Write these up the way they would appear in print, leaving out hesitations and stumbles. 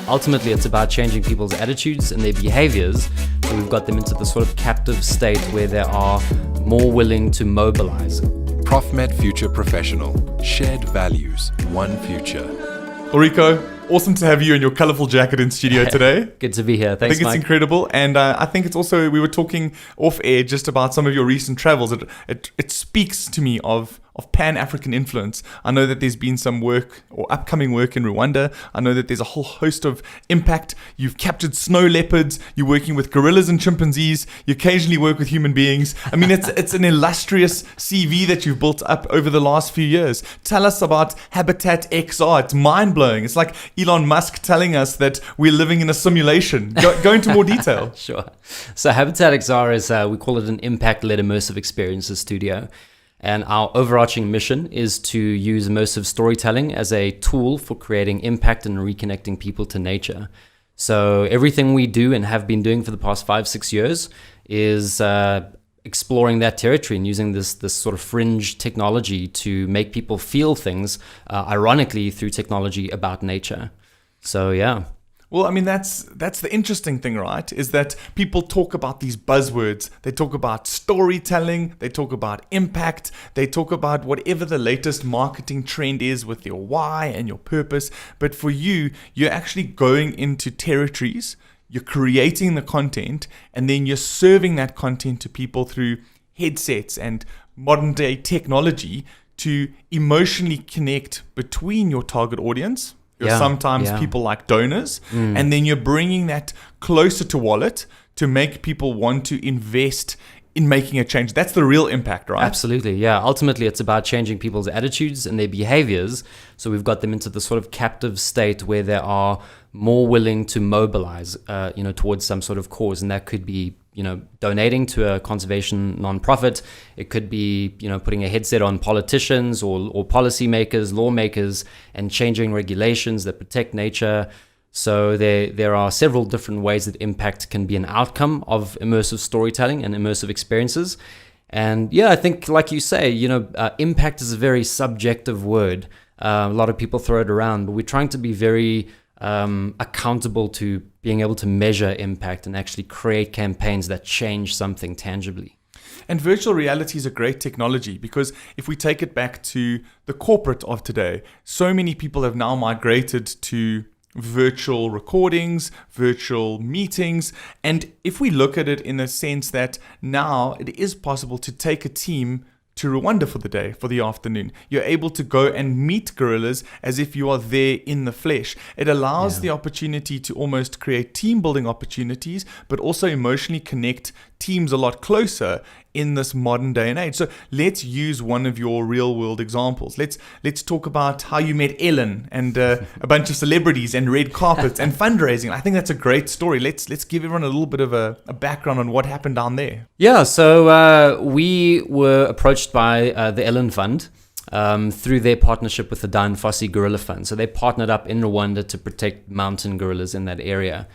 Ultimately, it's about changing people's attitudes and their behaviors. So we've got them into the sort of captive state where they are more willing to mobilize. Profmed Future Professional. Shared values, one future. Ulrico, awesome to have you in your colorful jacket in studio today. Good to be here. Thanks, I think it's Mike. incredible. And I think it's also, we were talking off air just about some of your recent travels. It speaks to me of Pan-African influence. I know that there's been some work or upcoming work in Rwanda. I know that there's a whole host of impact. You've captured snow leopards. You're working with gorillas and chimpanzees. You occasionally work with human beings. I mean, it's an illustrious CV that you've built up over the last few years. Tell us about Habitat XR. It's mind-blowing. It's like Elon Musk telling us that we're living in a simulation. Go into more detail. Sure. So Habitat XR is, we call it an impact-led immersive experiences studio. And our overarching mission is to use immersive storytelling as a tool for creating impact and reconnecting people to nature. So everything we do and have been doing for the past 5-6 years is exploring that territory and using this sort of fringe technology to make people feel things, ironically, through technology about nature. So, yeah. Well, I mean, that's the interesting thing, right? Is that people talk about these buzzwords. They talk about storytelling. They talk about impact. They talk about whatever the latest marketing trend is with your why and your purpose. But for you, you're actually going into territories. You're creating the content, and then you're serving that content to people through headsets and modern day technology to emotionally connect between your target audience. Sometimes people like donors, and then you're bringing that closer to wallet to make people want to invest in making a change. That's the real impact, right? Absolutely, yeah. Ultimately, it's about changing people's attitudes and their behaviors. So we've got them into the sort of captive state where they are more willing to mobilize, towards some sort of cause, and that could be, donating to a conservation nonprofit. It could be, putting a headset on politicians or policymakers, lawmakers, and changing regulations that protect nature. So there are several different ways that impact can be an outcome of immersive storytelling and immersive experiences. And yeah, I think, like you say, impact is a very subjective word. A lot of people throw it around, but we're trying to be very accountable to being able to measure impact and actually create campaigns that change something tangibly. And virtual reality is a great technology because if we take it back to the corporate of today, so many people have now migrated to virtual recordings, virtual meetings. And if we look at it in the sense that now it is possible to take a team to Rwanda for the day, for the afternoon. You're able to go and meet gorillas as if you are there in the flesh. It allows the opportunity to almost create team building opportunities, but also emotionally connect teams a lot closer in this modern day and age. So let's use one of your real world examples. Let's talk about how you met Ellen and a bunch of celebrities and red carpets and fundraising. I think that's a great story. Let's give everyone a little bit of a background on what happened down there. Yeah, so we were approached by the Ellen Fund through their partnership with the Dan Fossey Gorilla Fund. So they partnered up in Rwanda to protect mountain gorillas in that area.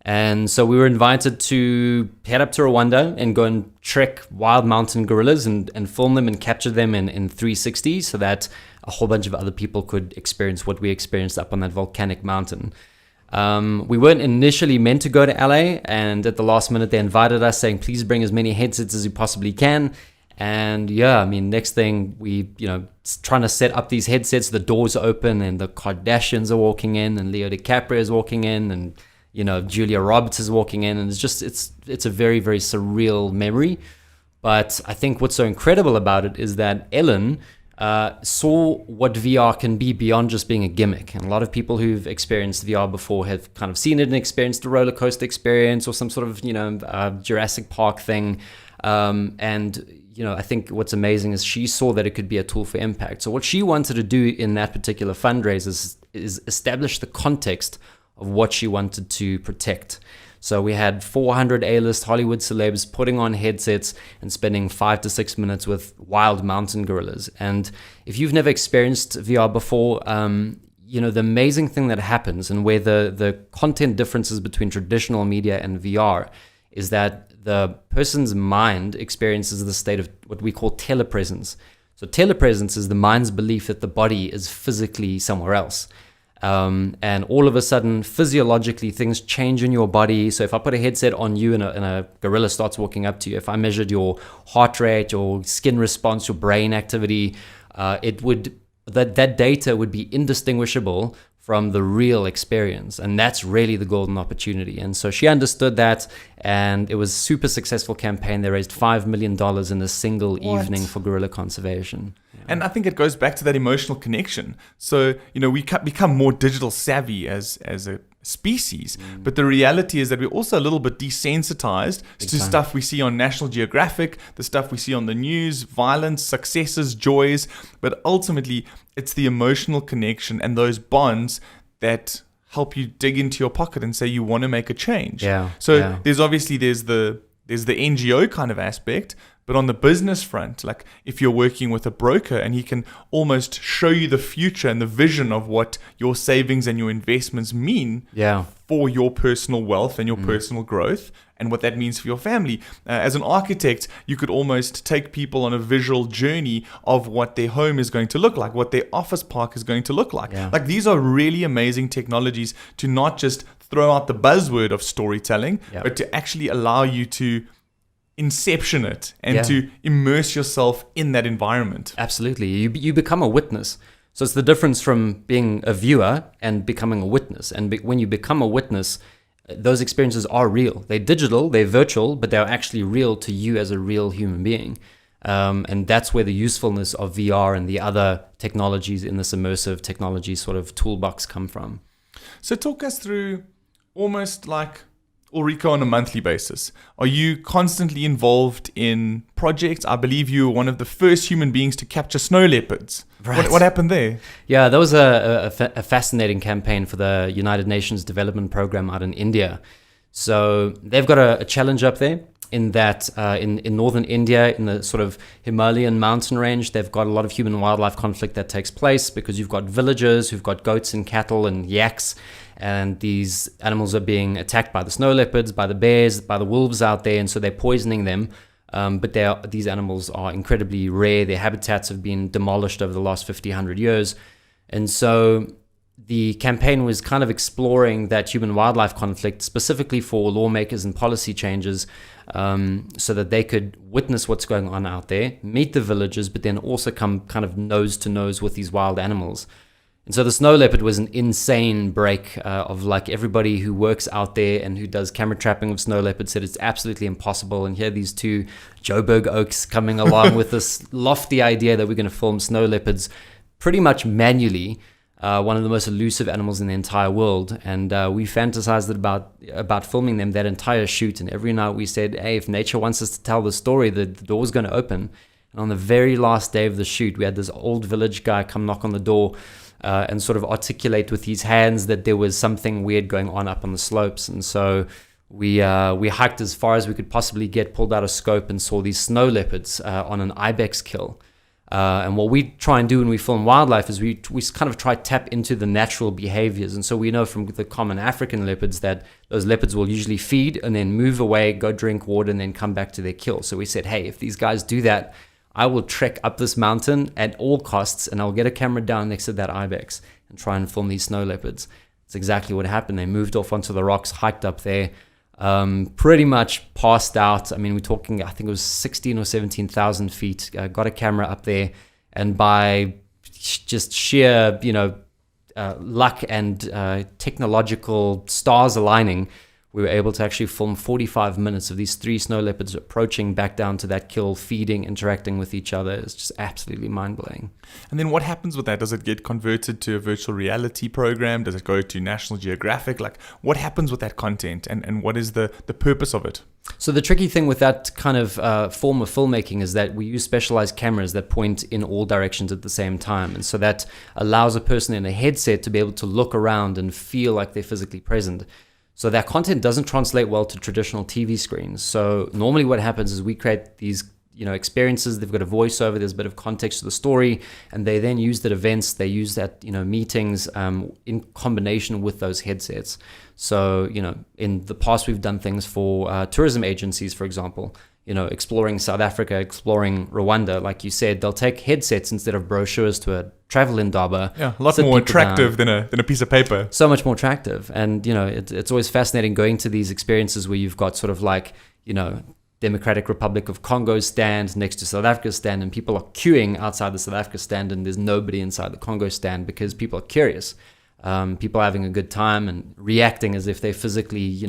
And so we were invited to head up to Rwanda and go and trek wild mountain gorillas and film them and capture them in 360 so that a whole bunch of other people could experience what we experienced up on that volcanic mountain. We weren't initially meant to go to LA, and at the last minute they invited us saying, please bring as many headsets as you possibly can. And yeah, I mean, next thing we, trying to set up these headsets, the doors open and the Kardashians are walking in and Leo DiCaprio is walking in and Julia Roberts is walking in, and it's a very, very surreal memory. But I think what's so incredible about it is that Ellen saw what VR can be beyond just being a gimmick. And a lot of people who've experienced VR before have kind of seen it and experienced a roller coaster experience or some sort of, Jurassic Park thing. I think what's amazing is she saw that it could be a tool for impact. So what she wanted to do in that particular fundraiser is establish the context of what she wanted to protect. So we had 400 A-list Hollywood celebs putting on headsets and spending 5 to 6 minutes with wild mountain gorillas. And if you've never experienced VR before, the amazing thing that happens and where the content differences between traditional media and VR is that the person's mind experiences the state of what we call telepresence. So telepresence is the mind's belief that the body is physically somewhere else. And all of a sudden, physiologically, things change in your body. So if I put a headset on you and a gorilla starts walking up to you, if I measured your heart rate, your skin response, your brain activity, that data would be indistinguishable from the real experience. And that's really the golden opportunity. And so she understood that, and it was a super successful campaign. They raised $5 million in a single evening for gorilla conservation. And I think it goes back to that emotional connection. So, we become more digital savvy as a species, but the reality is that we're also a little bit desensitized to stuff we see on National Geographic, the stuff we see on the news, violence, successes, joys, but ultimately it's the emotional connection and those bonds that help you dig into your pocket and say you want to make a change. There's obviously there's the NGO kind of aspect, but on the business front, like if you're working with a broker and he can almost show you the future and the vision of what your savings and your investments mean for your personal wealth and your personal growth and what that means for your family. As an architect, you could almost take people on a visual journey of what their home is going to look like, what their office park is going to look like. Like these are really amazing technologies to not just throw out the buzzword of storytelling, but to actually allow you to inception it and to immerse yourself in that environment. Absolutely. You become a witness. So it's the difference from being a viewer and becoming a witness. And when you become a witness, those experiences are real. They're digital, they're virtual, but they're actually real to you as a real human being. And that's where the usefulness of VR and the other technologies in this immersive technology sort of toolbox come from. So talk us through almost like Ulrico on a monthly basis. Are you constantly involved in projects? I believe you were one of the first human beings to capture snow leopards. Right. What happened there? Yeah, that was a fascinating campaign for the United Nations Development Program out in India. So they've got a challenge up there in that in northern India, in the sort of Himalayan mountain range, they've got a lot of human and wildlife conflict that takes place because you've got villagers who've got goats and cattle and yaks, and these animals are being attacked by the snow leopards, by the bears, by the wolves out there, and so they're poisoning them. But these animals are incredibly rare. Their habitats have been demolished over the last 50, 100 years. And so the campaign was kind of exploring that human-wildlife conflict specifically for lawmakers and policy changes, so that they could witness what's going on out there, meet the villagers, but then also come kind of nose to nose with these wild animals. And so the snow leopard was an insane break of like everybody who works out there and who does camera trapping of snow leopards said it's absolutely impossible. And here these two Joburg Oaks coming along with this lofty idea that we're going to film snow leopards pretty much manually, one of the most elusive animals in the entire world. And we fantasized about filming them that entire shoot. And every night we said, hey, if nature wants us to tell the story, the door's going to open. And on the very last day of the shoot, we had this old village guy come knock on the door and sort of articulate with his hands that there was something weird going on up on the slopes. And so we hiked as far as we could possibly get, pulled out a scope and saw these snow leopards on an ibex kill. And what we try and do when we film wildlife is we kind of try to tap into the natural behaviors. And so we know from the common African leopards that those leopards will usually feed and then move away, go drink water, and then come back to their kill. So we said, hey, if these guys do that, I will trek up this mountain at all costs, and I'll get a camera down next to that ibex and try and film these snow leopards. That's exactly what happened. They moved off onto the rocks, hiked up there, pretty much passed out. I mean, we're talking, I think it was 16 or 17,000 feet. Got a camera up there, and by just sheer, luck and technological stars aligning, we were able to actually film 45 minutes of these three snow leopards approaching back down to that kill, feeding, interacting with each other. It's just absolutely mind-blowing. And then what happens with that? Does it get converted to a virtual reality program? Does it go to National Geographic? Like, what happens with that content, and what is the purpose of it? So the tricky thing with that kind of form of filmmaking is that we use specialized cameras that point in all directions at the same time. And so that allows a person in a headset to be able to look around and feel like they're physically present. So that content doesn't translate well to traditional TV screens. So normally what happens is we create these, experiences. They've got a voiceover, there's a bit of context to the story, and they then use that events, they use that, meetings in combination with those headsets. So, in the past we've done things for tourism agencies, for example. exploring South Africa, exploring Rwanda, like you said, they'll take headsets instead of brochures to a travel indaba. Yeah, a lot sit more people attractive down. than a piece of paper. So much more attractive. And, it's always fascinating going to these experiences where you've got sort of like, Democratic Republic of Congo stand next to South Africa's stand, and people are queuing outside the South Africa stand, and there's nobody inside the Congo stand because people are curious. People are having a good time and reacting as if they're physically,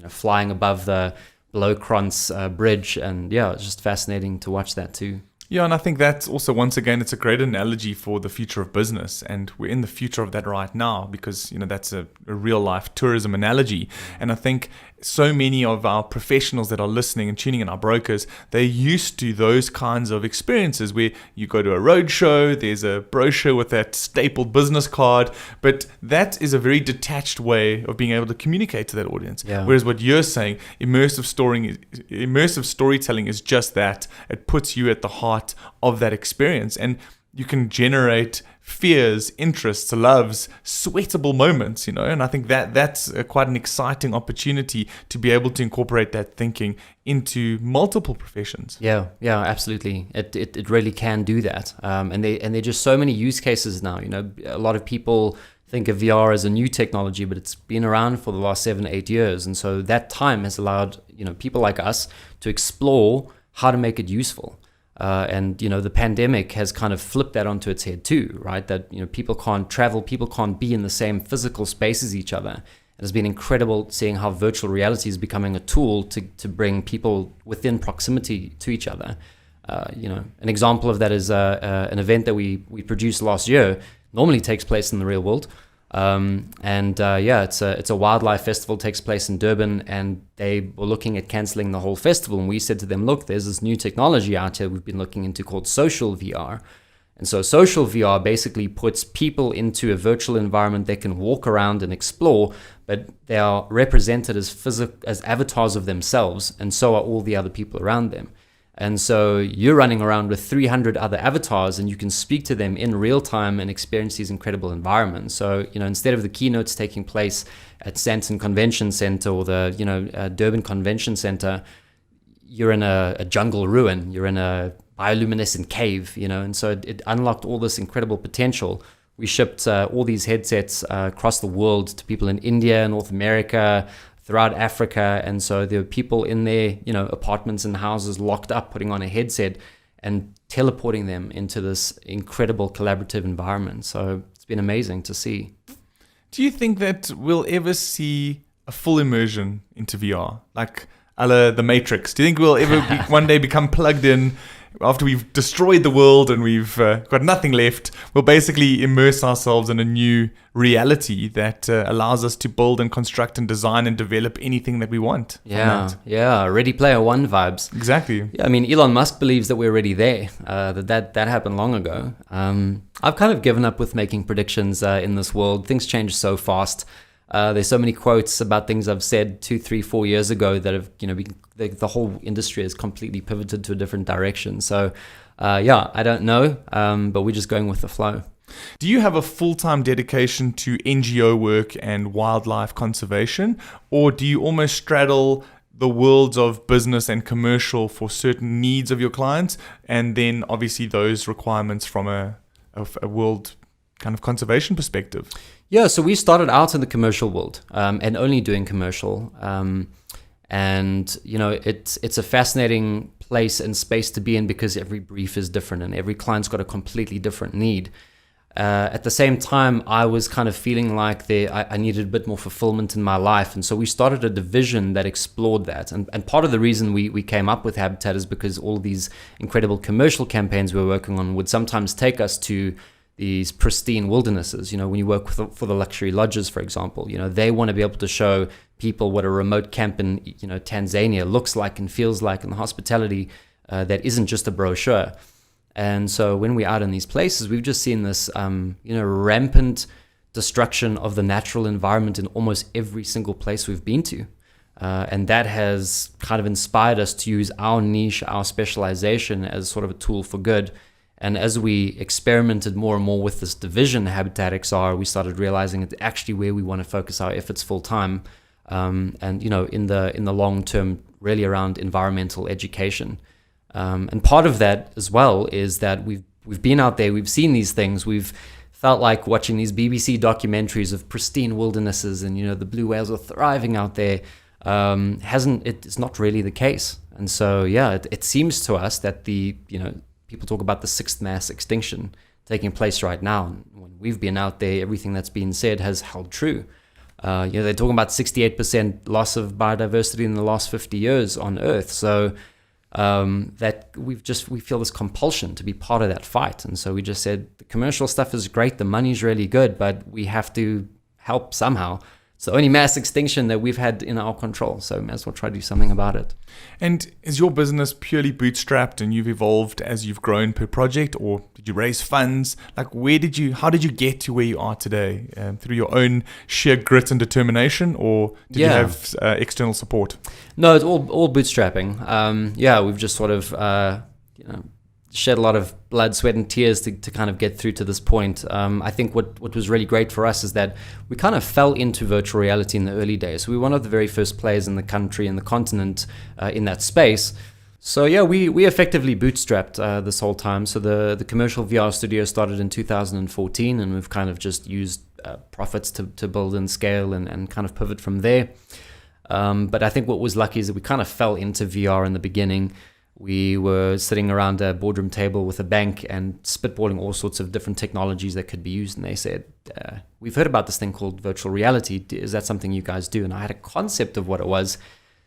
flying above the below Krantz bridge. And yeah, it's just fascinating to watch that too. Yeah, and I think that's also, once again, it's a great analogy for the future of business. And we're in the future of that right now because, that's a real life tourism analogy. And I think so many of our professionals that are listening and tuning in, our brokers, they're used to those kinds of experiences where you go to a road show, there's a brochure with that stapled business card, but that is a very detached way of being able to communicate to that audience. Yeah. Whereas what you're saying, immersive storytelling is just that. It puts you at the heart of that experience, and you can generate fears, interests, loves, sweatable moments, and I think that's quite an exciting opportunity to be able to incorporate that thinking into multiple professions. Yeah, absolutely. It really can do that. And there are just so many use cases now. A lot of people think of VR as a new technology, but it's been around for the last 7-8 years, and so that time has allowed people like us to explore how to make it useful. And the pandemic has kind of flipped that onto its head too, right? That people can't travel, people can't be in the same physical space as each other. It has been incredible seeing how virtual reality is becoming a tool to bring people within proximity to each other. An example of that is an event that we produced last year. Normally takes place in the real world. It's a wildlife festival, takes place in Durban, and they were looking at cancelling the whole festival. And we said to them, look, there's this new technology out here we've been looking into called social VR. And so social VR basically puts people into a virtual environment they can walk around and explore, but they are represented as avatars of themselves, and so are all the other people around them. And so you're running around with 300 other avatars, and you can speak to them in real time and experience these incredible environments. So, instead of the keynotes taking place at Sandton Convention Center or the, Durban Convention Center, you're in a jungle ruin, you're in a bioluminescent cave, and so it unlocked all this incredible potential. We shipped all these headsets across the world to people in India, North America, throughout Africa, and so there were people in their apartments and houses locked up, putting on a headset and teleporting them into this incredible collaborative environment. So it's been amazing to see. Do you think that we'll ever see a full immersion into VR, like a la The Matrix? Do you think we'll ever one day become plugged in after we've destroyed the world and we've got nothing left? We'll basically immerse ourselves in a new reality that allows us to build and construct and design and develop anything that we want. Yeah. Ready Player One vibes. Exactly. Yeah, I mean, Elon Musk believes that we're already there. That happened long ago. I've kind of given up with making predictions in this world. Things change so fast. There's so many quotes about things I've said 2, 3, 4 years ago that have, the whole industry has completely pivoted to a different direction. So, I don't know, but we're just going with the flow. Do you have a full-time dedication to NGO work and wildlife conservation, or do you almost straddle the worlds of business and commercial for certain needs of your clients, and then obviously those requirements from a world kind of conservation perspective? Yeah, so we started out in the commercial world and only doing commercial. It's a fascinating place and space to be in because every brief is different and every client's got a completely different need. At the same time, I was kind of feeling like I needed a bit more fulfillment in my life. And so we started a division that explored that. And part of the reason we came up with Habitat is because all of these incredible commercial campaigns we were working on would sometimes take us to these pristine wildernesses. When you work for the luxury lodges, for example, they want to be able to show people what a remote camp in Tanzania looks like and feels like, and the hospitality that isn't just a brochure. And so when we're out in these places, we've just seen this rampant destruction of the natural environment in almost every single place we've been to. And that has kind of inspired us to use our niche, our specialization as sort of a tool for good. And as we experimented more and more with this division, Habitat XR, we started realizing it's actually where we want to focus our efforts full time. In the long term really around environmental education. And part of that as well is that we've been out there, we've seen these things, we've felt like watching these BBC documentaries of pristine wildernesses and, the blue whales are thriving out there. It's not really the case. And so, it seems to us that people talk about the sixth mass extinction taking place right now. When we've been out there, everything that's been said has held true. They're talking about 68% loss of biodiversity in the last 50 years on Earth. So that we feel this compulsion to be part of that fight. And so we just said, the commercial stuff is great, the money's really good, but we have to help somehow. It's the only mass extinction that we've had in our control, so we may as well try to do something about it. And is your business purely bootstrapped and you've evolved as you've grown per project, or did you raise funds? Like, how did you get to where you are today? Through your own sheer grit and determination, or did you have external support? No, it's all bootstrapping. We've just sort of shed a lot of blood, sweat, and tears to kind of get through to this point. I think what was really great for us is that we kind of fell into virtual reality in the early days. We were one of the very first players in the country and the continent in that space. So we effectively bootstrapped this whole time. So the commercial VR studio started in 2014, and we've kind of just used profits to build and scale and kind of pivot from there. But I think what was lucky is that we kind of fell into VR in the beginning. We were sitting around a boardroom table with a bank and spitballing all sorts of different technologies that could be used. And they said, we've heard about this thing called virtual reality. Is that something you guys do? And I had a concept of what it was.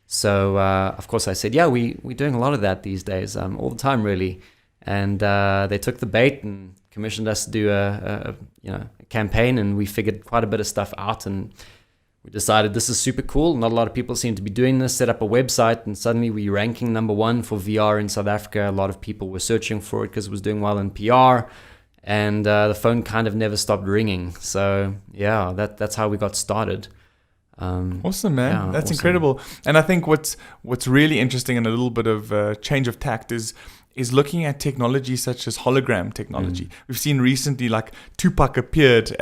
So, of course, I said, we're doing a lot of that these days, all the time, really. And they took the bait and commissioned us to do a campaign. And we figured quite a bit of stuff out. And we decided this is super cool. Not a lot of people seem to be doing this. Set up a website, and suddenly we're ranking number one for VR in South Africa. A lot of people were searching for it because it was doing well in PR, and the phone kind of never stopped ringing. So that's how we got started. Awesome, man. That's awesome. Incredible. And I think what's really interesting and a little bit of change of tact is looking at technology such as hologram technology. We've seen recently, like, Tupac appeared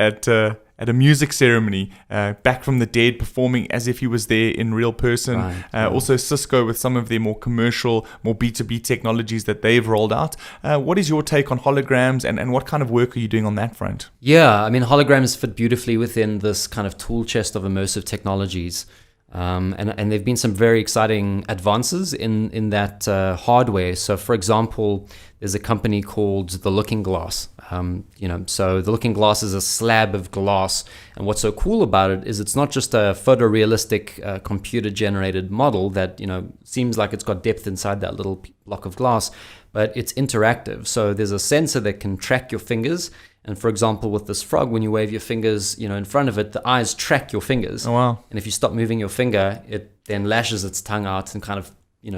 at a music ceremony, back from the dead, performing as if he was there in real person. Right. Also Cisco with some of their more commercial, more B2B technologies that they've rolled out. What is your take on holograms, and what kind of work are you doing on that front? Yeah, I mean, holograms fit beautifully within this kind of tool chest of immersive technologies. And there have been some very exciting advances in that hardware. So, for example, there's a company called the Looking Glass. So the Looking Glass is a slab of glass, and what's so cool about it is it's not just a photorealistic computer-generated model that seems like it's got depth inside that little block of glass, but it's interactive. So there's a sensor that can track your fingers. And for example, with this frog, when you wave your fingers, in front of it, the eyes track your fingers. Oh, wow. And if you stop moving your finger, it then lashes its tongue out and kind of,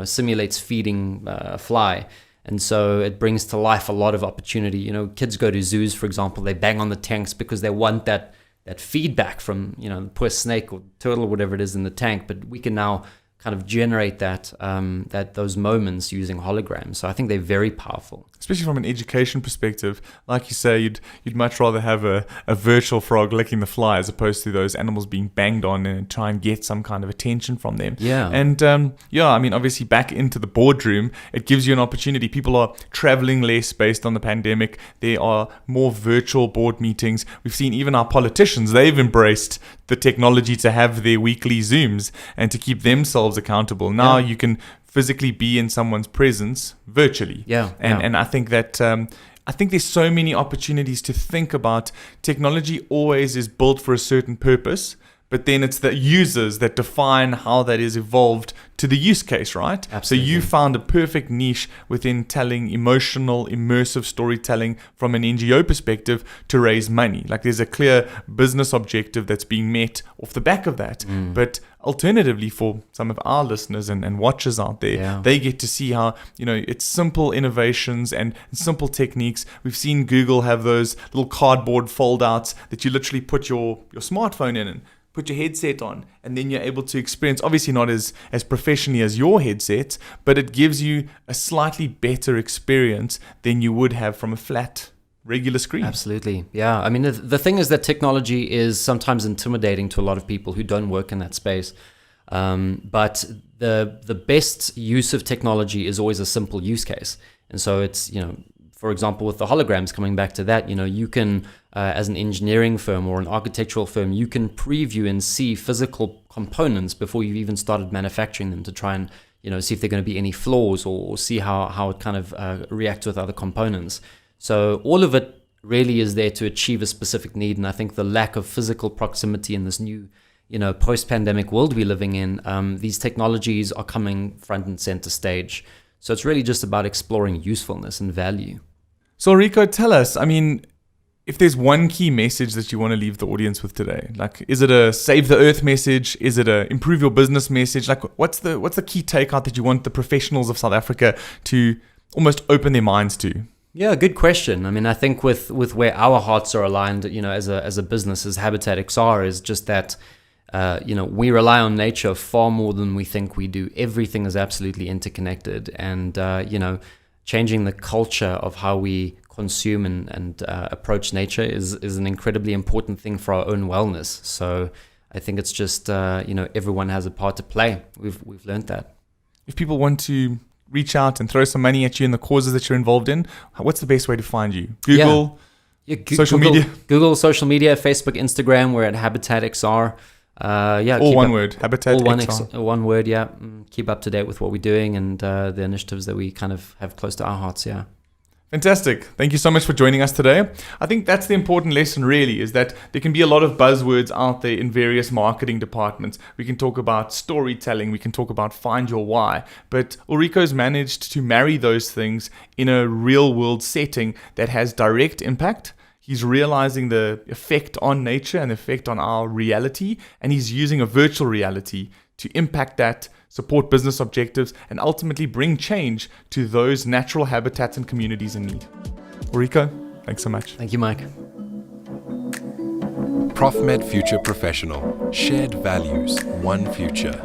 simulates feeding a fly. And so it brings to life a lot of opportunity. Kids go to zoos, for example, they bang on the tanks because they want that feedback from, the poor snake or turtle or whatever it is in the tank. But we can now kind of generate those moments using holograms. So I think they're very powerful. Especially from an education perspective, like you say, you'd much rather have a virtual frog licking the fly as opposed to those animals being banged on and try and get some kind of attention from them. Yeah. And obviously back into the boardroom, it gives you an opportunity. People are traveling less based on the pandemic. There are more virtual board meetings. We've seen even our politicians, they've embraced the technology to have their weekly Zooms and to keep themselves accountable. Now you can physically be in someone's presence virtually. And I think that I think there's so many opportunities to think about. Technology always is built for a certain purpose, but then it's the users that define how that is evolved to the use case, right? Absolutely. So you found a perfect niche within telling emotional, immersive storytelling from an NGO perspective to raise money. Like, there's a clear business objective that's being met off the back of that. But alternatively, for some of our listeners and watchers out there, they get to see how, it's simple innovations and simple techniques. We've seen Google have those little cardboard fold outs that you literally put your smartphone in and put your headset on, and then you're able to experience, obviously not as professionally as your headset, but it gives you a slightly better experience than you would have from a flat regular screen. Absolutely. Yeah. I mean, the thing is that technology is sometimes intimidating to a lot of people who don't work in that space. But the best use of technology is always a simple use case. And so it's, for example, with the holograms, coming back to that, you can, as an engineering firm or an architectural firm, you can preview and see physical components before you've even started manufacturing them to try and, see if there are going to be any flaws or see how it kind of reacts with other components. So all of it really is there to achieve a specific need. And I think the lack of physical proximity in this new, post-pandemic world we're living in, these technologies are coming front and center stage. So it's really just about exploring usefulness and value. So Ulrico, tell us, if there's one key message that you want to leave the audience with today, like, is it a save the earth message? Is it a improve your business message? Like, what's the key takeout that you want the professionals of South Africa to almost open their minds to? Yeah, good question. I think with where our hearts are aligned, as a business, as Habitat XR, is just that, we rely on nature far more than we think we do. Everything is absolutely interconnected, and, changing the culture of how we consume and approach nature is an incredibly important thing for our own wellness. So I think it's just, everyone has a part to play. We've learned that. If people want to reach out and throw some money at you in the causes that you're involved in, what's the best way to find you? Google, social media? Google, social media, Facebook, Instagram. We're at Habitat XR. All one word, Habitat XR. One word, yeah. Keep up to date with what we're doing and the initiatives that we kind of have close to our hearts, yeah. Fantastic. Thank you so much for joining us today. I think that's the important lesson really, is that there can be a lot of buzzwords out there in various marketing departments. We can talk about storytelling, we can talk about find your why, but Ulrico's managed to marry those things in a real world setting that has direct impact. He's realizing the effect on nature and the effect on our reality, and he's using a virtual reality to impact that, support business objectives, and ultimately bring change to those natural habitats and communities in need. Ulrico, thanks so much. Thank you, Mike. Profmed Future Professional. Shared values, one future.